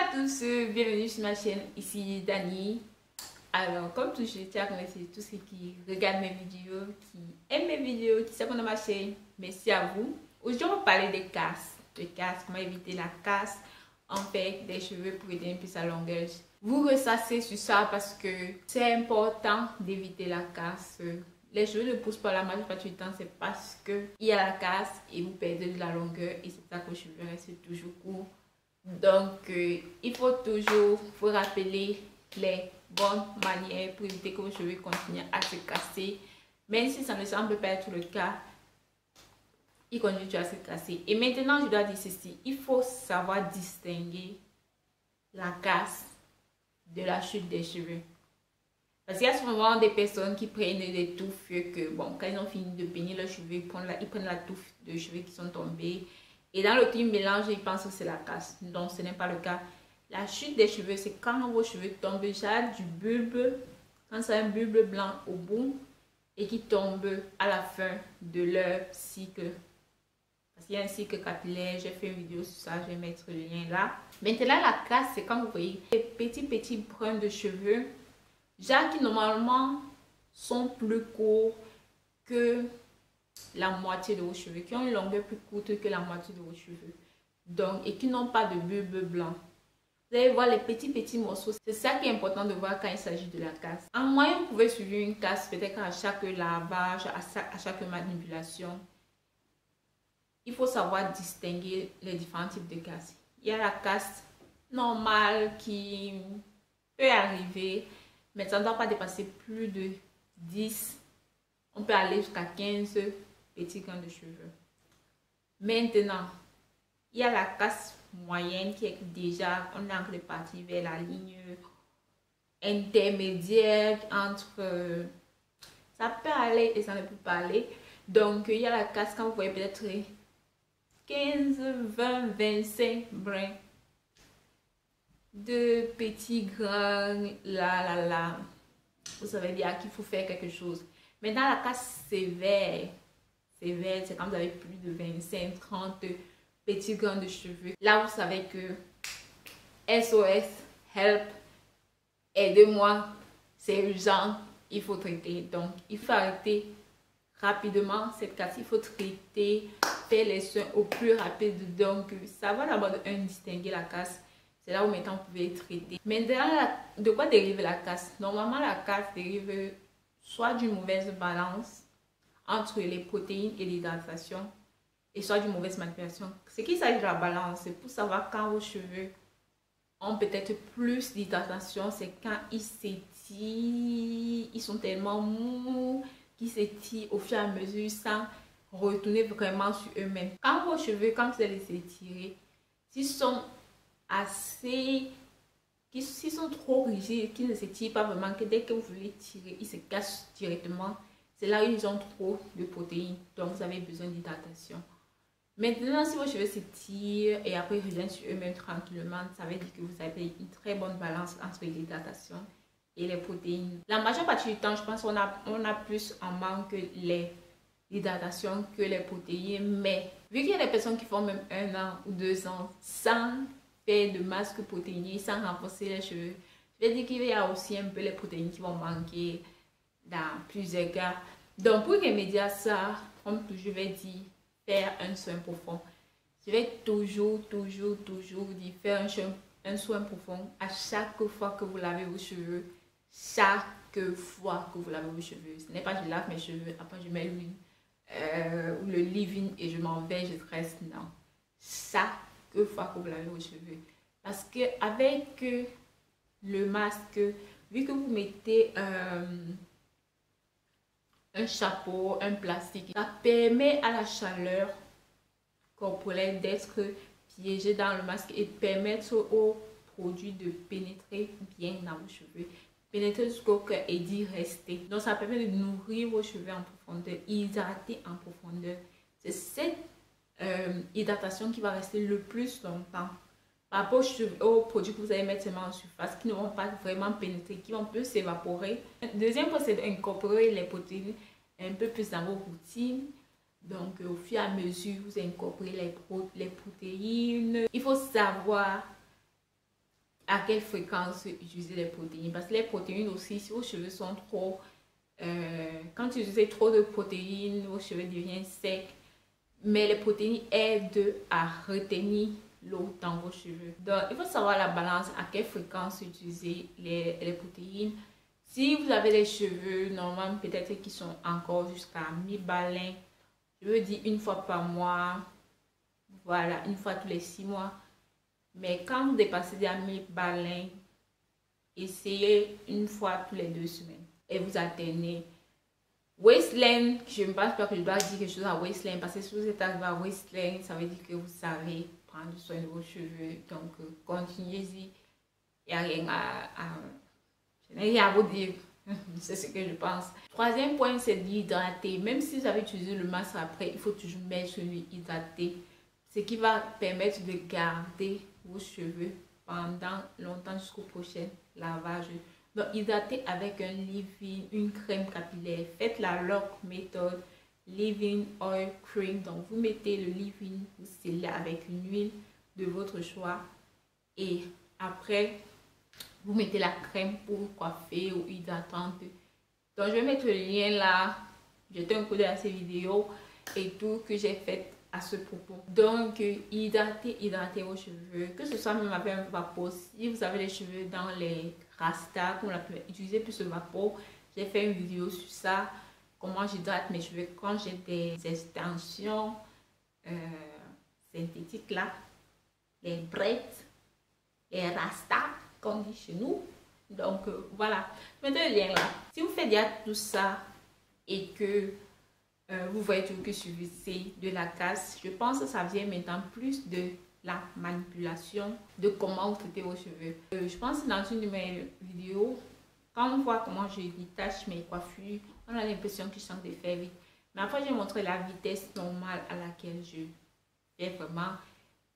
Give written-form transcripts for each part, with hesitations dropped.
à tous, bienvenue sur ma chaîne, ici Dani. Alors comme toujours, je tiens à remercier tous ceux qui regardent mes vidéos, qui aiment mes vidéos, qui s'abonnent à ma chaîne. Merci à vous. Aujourd'hui, on va parler des casses. Comment éviter la casse en fait des cheveux pour aider un peu sa longueur. Vous ressassez sur ça parce que c'est important d'éviter la casse. Les cheveux ne poussent pas la majeure partie du temps, c'est parce qu'il y a la casse et vous perdez de la longueur et c'est ça que vos cheveux restent toujours courts. Donc, il faut toujours vous rappeler les bonnes manières pour éviter que vos cheveux continuent à se casser. Même si ça ne semble pas être le cas, ils continuent à se casser. Et maintenant, je dois dire ceci, il faut savoir distinguer la casse de la chute des cheveux. Parce qu'il y a souvent des personnes qui prennent des touffes que, bon, quand ils ont fini de peigner leurs cheveux, ils prennent la touffe de cheveux qui sont tombés. Et dans le team mélange, ils pensent que c'est la casse. Donc, ce n'est pas le cas. La chute des cheveux, c'est quand vos cheveux tombent déjà du bulbe, quand c'est un bulbe blanc au bout, et qui tombe à la fin de leur cycle. Parce qu'il y a un cycle capillaire, j'ai fait une vidéo sur ça, je vais mettre le lien là. Maintenant, la casse, c'est quand vous voyez les petits bruns de cheveux, genre qui normalement sont plus courts que la moitié de vos cheveux, qui ont une longueur plus courte que la moitié de vos cheveux. Donc, et qui n'ont pas de bulbe blanc. Vous allez voir les petits morceaux. C'est ça qui est important de voir quand il s'agit de la casse. En moyenne, vous pouvez suivre une casse peut-être à chaque lavage, à chaque manipulation. Il faut savoir distinguer les différents types de casses. Il y a la casse normale qui peut arriver, mais ça ne doit pas dépasser plus de 10. On peut aller jusqu'à 15 petits grains de cheveux. Maintenant, il y a la casse moyenne qui est déjà, on est en répartie vers la ligne intermédiaire entre ça peut aller et ça ne peut pas aller. Donc, il y a la casse quand vous voyez peut-être 15, 20, 25 brins de petits grains là. Vous savez bien qu'il faut faire quelque chose. Maintenant, la casse sévère, c'est quand vous avez plus de 25, 30 petits grains de cheveux. Là, vous savez que SOS, help, aidez-moi, c'est urgent, il faut traiter. Donc, il faut arrêter rapidement cette casse. Il faut traiter, faire les soins au plus rapide. Donc, ça va d'abord distinguer la casse. C'est là où maintenant vous pouvez traiter. Maintenant, de quoi dérive la casse? Normalement, la casse dérive soit d'une mauvaise balance entre les protéines et l'hydratation, et soit d'une mauvaise manipulation. Ce qui s'agit de la balance, c'est pour savoir quand vos cheveux ont peut-être plus d'hydratation, c'est quand ils s'étirent, ils sont tellement mous, qu'ils s'étirent au fur et à mesure sans retourner vraiment sur eux-mêmes. Quand vos cheveux, quand vous allez s'étirer, s'ils sont s'ils sont trop rigides, qu'ils ne s'étirent pas vraiment, que dès que vous voulez tirer, ils se cassent directement, c'est là où ils ont trop de protéines, donc vous avez besoin d'hydratation. Maintenant, si vos cheveux s'étirent et après reviennent sur eux-mêmes tranquillement, ça veut dire que vous avez une très bonne balance entre l'hydratation et les protéines. La majeure partie du temps, je pense qu'on a plus en manque l'hydratation que les protéines, mais vu qu'il y a des personnes qui font même 1 an ou 2 ans sans faire de masque protéiné, sans renforcer les cheveux, je vais dire qu'il y a aussi un peu les protéines qui vont manquer dans plusieurs cas. Donc pour remédier à ça, comme je vais dire, faire un soin profond. Je vais toujours dire faire un soin profond à chaque fois que vous lavez vos cheveux. Chaque fois que vous lavez vos cheveux. Ce n'est pas je lave mes cheveux, après je mets l'huile ou le leave-in et je m'en vais, je reste. Non. Chaque fois que vous lavez vos cheveux. Parce que avec le masque, vu que vous mettez un chapeau, un plastique, ça permet à la chaleur corporelle d'être piégée dans le masque et permettre au produit de pénétrer bien dans vos cheveux, pénétrer jusqu'au cœur et d'y rester. Donc ça permet de nourrir vos cheveux en profondeur, hydrater en profondeur. C'est cette hydratation qui va rester le plus longtemps par rapport aux produits que vous allez mettre seulement en surface, qui ne vont pas vraiment pénétrer, qui vont un peu s'évaporer. Deuxième point, c'est d'incorporer les protéines un peu plus dans vos routines. Donc, au fur et à mesure, vous incorporez les protéines. Il faut savoir à quelle fréquence utiliser les protéines. Parce que les protéines aussi, si vos cheveux sont trop... quand vous utilisez trop de protéines, vos cheveux deviennent secs. Mais les protéines aident à retenir l'eau dans vos cheveux. Donc, il faut savoir la balance, à quelle fréquence utiliser les protéines. Si vous avez les cheveux normalement peut-être qui sont encore jusqu'à mi-balin, je veux dire une fois par mois, voilà, une fois tous les 6 mois. Mais quand vous dépassez à mi-balin, essayez une fois tous les 2 semaines et vous atteignez waistline. Je ne pense pas que je dois dire quelque chose à waistline parce que si vous êtes arrivé à waistline, ça veut dire que vous savez prendre soin de vos cheveux. Donc, continuez-y. Il n'y a rien je n'ai rien à vous dire. C'est ce que je pense. Troisième point, c'est d'hydrater. Même si vous avez utilisé le masque après, il faut toujours mettre celui hydraté. Ce qui va permettre de garder vos cheveux pendant longtemps jusqu'au prochain lavage. Donc, hydratez avec un leave-in, une crème capillaire. Faites la lock méthode, leave-in oil cream. Donc, vous mettez le leave-in, vous scellez avec une huile de votre choix. Et après, vous mettez la crème pour coiffer ou hydratante. Donc, je vais mettre le lien là. Jetez un coup d'œil à ces vidéos et tout que j'ai fait à ce propos. Donc, hydratez vos cheveux. Que ce soit même avec un vapeur. Si vous avez les cheveux dans les rastas, comme la utilisez plus le vapeur. J'ai fait une vidéo sur ça. Comment j'hydrate mes cheveux quand j'ai des extensions synthétiques là. Les braids, les rastas, comme on dit chez nous. Donc, voilà. Mettez le lien là. Si vous faites déjà tout ça et que vous voyez toujours que subissez de la casse, je pense que ça vient maintenant plus de la manipulation, de comment vous traitez vos cheveux. Je pense que dans une de mes vidéos, quand on voit comment je détache mes coiffures, on a l'impression que je chante de faire vite. Mais après, j'ai montré la vitesse normale à laquelle je fais vraiment.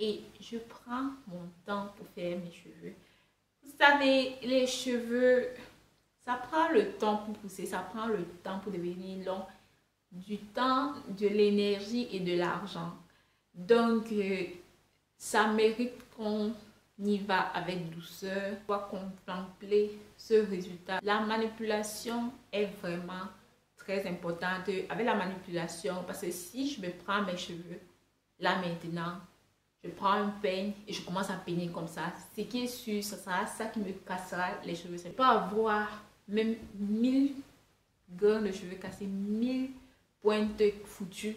Et je prends mon temps pour faire mes cheveux. Vous savez, les cheveux, ça prend le temps pour pousser, ça prend le temps pour devenir long. Du temps, de l'énergie et de l'argent. Donc, ça mérite qu'on y va avec douceur, pour contempler ce résultat. La manipulation est vraiment très importante. Avec la manipulation, parce que si je me prends mes cheveux, là maintenant, je prends un peigne et je commence à peigner comme ça. Ce qui est sûr, ce sera ça qui me cassera les cheveux. Je peux avoir même 1000 grains de cheveux cassés, 1000 pointe foutue,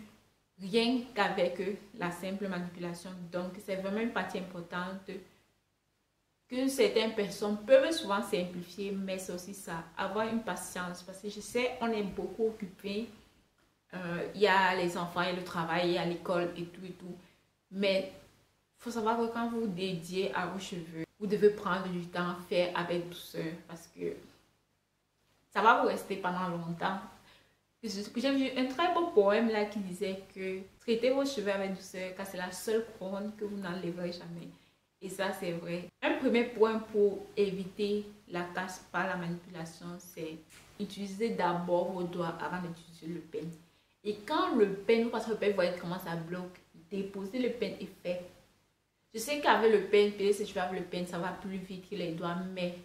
rien qu'avec la simple manipulation. Donc, c'est vraiment une partie importante que certaines personnes peuvent souvent simplifier, mais c'est aussi ça, avoir une patience. Parce que je sais, on est beaucoup occupé. Il y a les enfants, il y a le travail, il y a l'école et tout. Mais il faut savoir que quand vous vous dédiez à vos cheveux, vous devez prendre du temps, faire avec douceur. Parce que ça va vous rester pendant longtemps. J'ai vu un très beau poème là qui disait que traitez vos cheveux avec douceur car c'est la seule couronne que vous n'enlèverez jamais. Et ça c'est vrai. Un premier point pour éviter la casse par la manipulation, c'est utiliser d'abord vos doigts avant d'utiliser le peigne. Et quand le peigne, vous passez le peigne, vous voyez comment ça bloque. Déposez le peigne et faites. Je sais qu'avec le peigne, peut-être si tu avec le peigne, ça va plus vite que les doigts, mais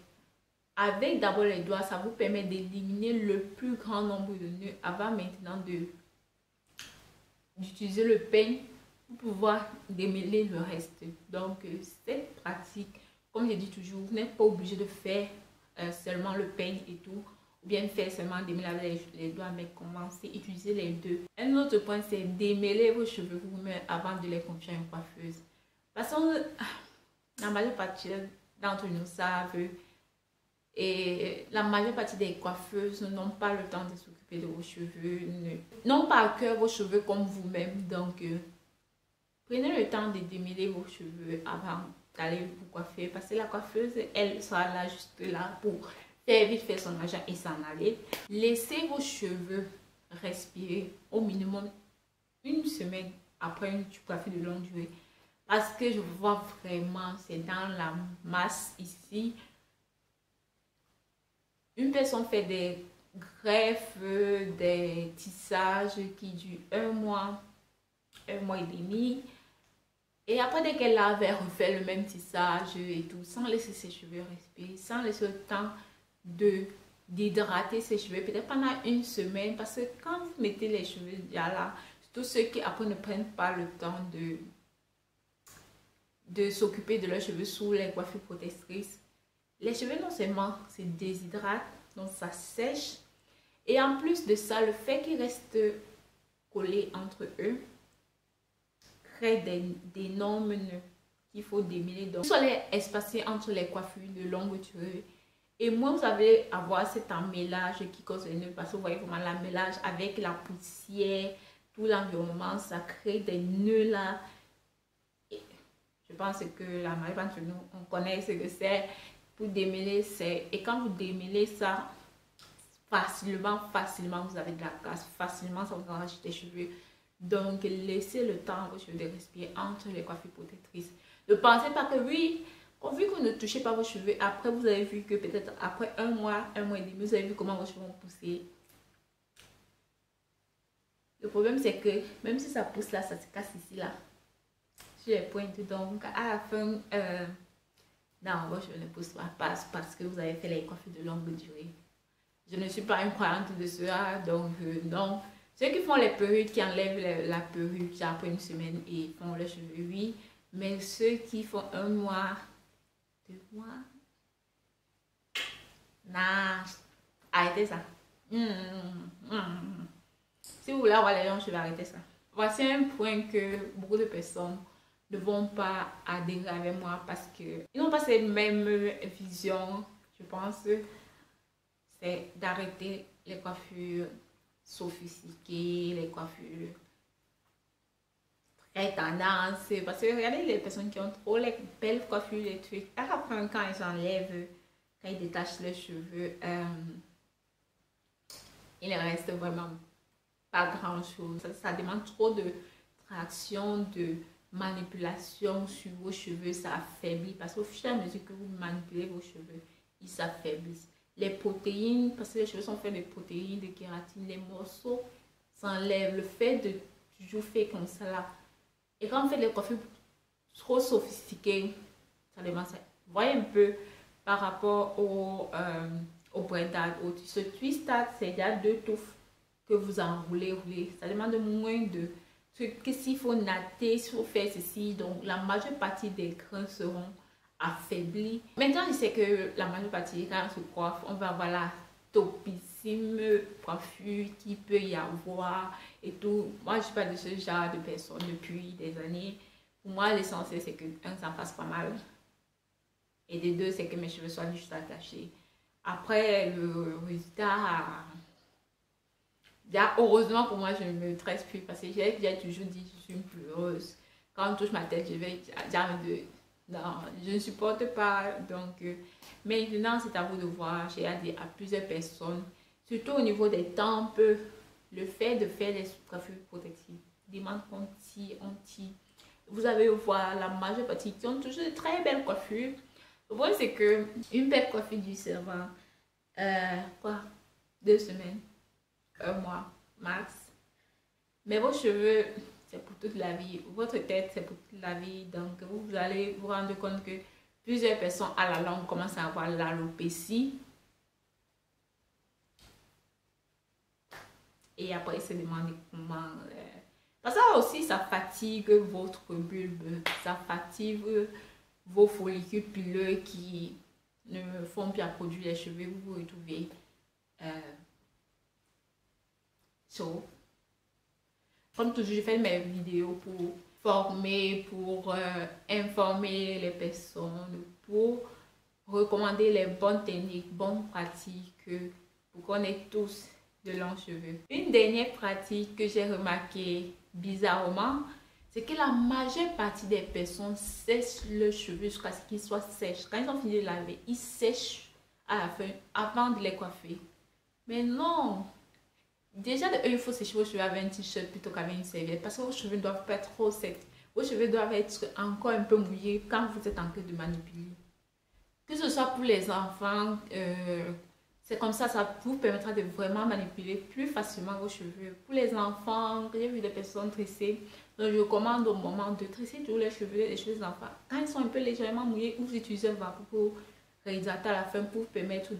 avec d'abord les doigts, ça vous permet d'éliminer le plus grand nombre de nœuds avant maintenant d'utiliser le peigne pour pouvoir démêler le reste. Donc, cette pratique, comme je dis toujours, vous n'êtes pas obligé de faire seulement le peigne et tout, ou bien faire seulement démêler avec les doigts, mais commencez à utiliser les deux. Un autre point, c'est démêler vos cheveux vous-même avant de les confier à une coiffeuse. Parce que la majeure partie d'entre nous savent. Et la majeure partie des coiffeuses n'ont pas le temps de s'occuper de vos cheveux, n'ont pas à cœur vos cheveux comme vous-même. Donc, prenez le temps de démêler vos cheveux avant d'aller vous coiffer. Parce que la coiffeuse, elle sera là, juste là, pour faire vite faire son argent et s'en aller. Laissez vos cheveux respirer au minimum une semaine après une coiffure de longue durée. Parce que je vois vraiment, c'est dans la masse ici. Une personne fait des greffes, des tissages qui durent un mois et demi. Et après, dès qu'elle lave, elle refait le même tissage et tout, sans laisser ses cheveux respirer, sans laisser le temps d'hydrater ses cheveux, peut-être pendant une semaine. Parce que quand vous mettez les cheveux déjà là, tous ceux qui après ne prennent pas le temps de s'occuper de leurs cheveux sous les coiffures protectrices, les cheveux non seulement se déshydratent, donc ça sèche. Et en plus de ça, le fait qu'ils restent collés entre eux crée d'énormes nœuds qu'il faut démêler. Donc, vous allez espacer entre les coiffures de longue durée. Et moins vous allez avoir cet emmêlage qui cause les nœuds. Parce que vous voyez vraiment l'emmêlage avec la poussière, tout l'environnement, ça crée des nœuds là. Et je pense que la majorité d'entre nous, on connaît ce que c'est. Pour démêler, et quand vous démêlez ça, facilement, vous avez de la casse, facilement, ça vous arrache des cheveux. Donc, laissez le temps à vos cheveux de respirer entre les coiffures protectrices. Ne pensez pas que oui, vu que vous ne touchez pas vos cheveux, après vous avez vu que peut-être après un mois et demi, vous avez vu comment vos cheveux ont poussé. Le problème, c'est que même si ça pousse là, ça se casse ici, là, sur les pointes. Donc, à la fin, non, vos cheveux ne poussent pas parce que vous avez fait les coiffures de longue durée. Je ne suis pas une croyante de cela, donc non. Ceux qui font les perruques, qui enlèvent la perruque après une semaine et font les cheveux, oui. Mais ceux qui font un mois, 2 mois, non, arrêtez ça. Si vous voulez avoir les longs cheveux, arrêtez ça. Voici un point que beaucoup de personnes ne vont pas adhérer avec moi parce qu'ils n'ont pas cette même vision, je pense. C'est d'arrêter les coiffures sophistiquées, les coiffures très tendance. Parce que regardez les personnes qui ont trop les belles coiffures, les trucs. À la fin, quand ils enlèvent, quand ils détachent les cheveux, il ne reste vraiment pas grand chose. Ça demande trop de traction, de manipulation sur vos cheveux. Ça affaiblit parce qu'au fur et à mesure que vous manipulez vos cheveux, ils s'affaiblissent. Les protéines, parce que les cheveux sont faits de protéines, de kératine, les morceaux s'enlèvent. Le fait de toujours faire comme ça là. Et quand on fait les coiffures trop sophistiquées, ça demande ça. Voyez un peu par rapport au braidage. Ce twist-up, c'est déjà 2 touffes que vous enroulez, ça demande moins de trucs. S'il faut natter, s'il faut faire ceci, donc la majeure partie des grains seront affaiblis. Maintenant, je sais que la majeure partie, quand on se coiffe, on va avoir la topissime coiffure qui peut y avoir et tout. Moi, je suis pas de ce genre de personne depuis des années. Pour moi, l'essentiel, c'est que, un, ça passe pas mal. Et de deux, c'est que mes cheveux soient juste attachés. Après, le résultat... heureusement pour moi, je ne me tresse plus parce que j'ai toujours dit que je suis une pleureuse. Quand on touche ma tête, je vais dire non, je ne supporte pas. Donc, maintenant, c'est à vous de voir. J'ai dit à plusieurs personnes, surtout au niveau des tempes, le fait de faire les coiffures protectives demande qu'on tire. Vous allez voir la majeure partie qui ont toujours de très belles coiffures. Le problème, c'est que une belle coiffure du servant, 2 semaines. 1 mois max. Mais vos cheveux, c'est pour toute la vie. Votre tête, c'est pour toute la vie. Donc, vous allez vous rendre compte que plusieurs personnes à la longue commencent à avoir l'alopécie. Et après, ils se demandent comment... Parce que ça aussi, ça fatigue votre bulbe. Ça fatigue vos follicules pileux qui ne font plus à produire les cheveux. Vous vous retrouvez... Comme toujours, je fais mes vidéos pour former, pour informer les personnes, pour recommander les bonnes techniques, bonnes pratiques pour qu'on ait tous de longs cheveux. Une dernière pratique que j'ai remarqué bizarrement, c'est que la majeure partie des personnes sèchent le cheveu jusqu'à ce qu'il soit sèche. Quand ils ont fini de laver, ils sèchent à la fin avant de les coiffer. Mais non! Déjà, il faut sécher vos cheveux avec un t-shirt plutôt qu'avec une serviette parce que vos cheveux ne doivent pas être trop secs. Vos cheveux doivent être encore un peu mouillés quand vous êtes en train de manipuler. Que ce soit pour les enfants, C'est comme ça vous permettra de vraiment manipuler plus facilement vos cheveux. Pour les enfants, j'ai vu des personnes tresser. Donc, je recommande au moment de tresser toujours les cheveux des enfants. Quand ils sont un peu légèrement mouillés, vous utilisez un vapeur pour réhydrater à la fin pour permettre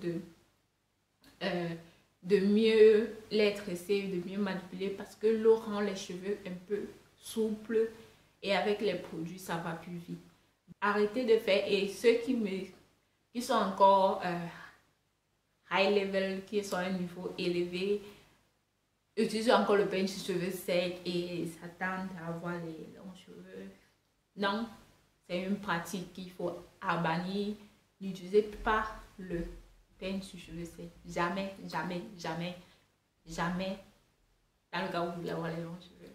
de mieux les tresser, de mieux manipuler parce que l'eau rend les cheveux un peu souples et avec les produits, ça va plus vite. Arrêtez de faire, et ceux qui sont encore high level, qui sont à un niveau élevé, utilisez encore le peigne sur cheveux secs et s'attendent à avoir les longs cheveux. Non, c'est une pratique qu'il faut bannir. N'utilisez pas le peigne sur cheveux secs. Jamais, jamais, jamais, jamais. Dans le cas où vous voulez avoir les longs cheveux.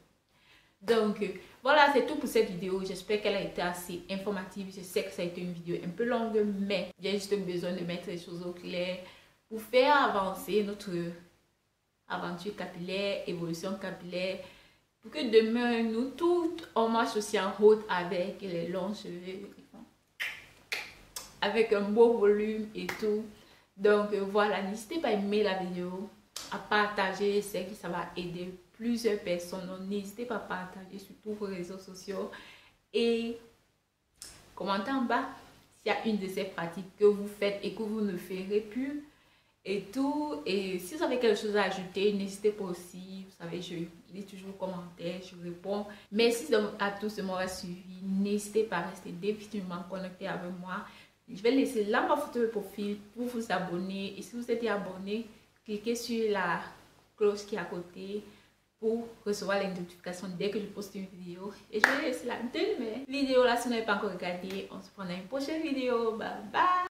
Donc, voilà, c'est tout pour cette vidéo. J'espère qu'elle a été assez informative. Je sais que ça a été une vidéo un peu longue, mais j'ai juste besoin de mettre les choses au clair pour faire avancer notre aventure capillaire, évolution capillaire, pour que demain, nous toutes, on marche aussi en route avec les longs cheveux, avec un beau volume et tout. Donc, voilà, n'hésitez pas à aimer la vidéo, à partager, je sais que ça va aider plusieurs personnes. Donc, n'hésitez pas à partager sur tous vos réseaux sociaux et commentez en bas s'il y a une de ces pratiques que vous faites et que vous ne ferez plus et tout. Et si vous avez quelque chose à ajouter, n'hésitez pas aussi. Vous savez, je lis toujours les commentaires, je réponds. Merci à tous de m'avoir suivi. N'hésitez pas à rester définitivement connecté avec moi. Je vais laisser là ma photo de profil pour vous abonner. Et si vous êtes abonné, cliquez sur la cloche qui est à côté pour recevoir les notifications dès que je poste une vidéo. Et je vais laisser la deuxième vidéo là si vous n'avez pas encore regardé. On se prend dans une prochaine vidéo. Bye bye.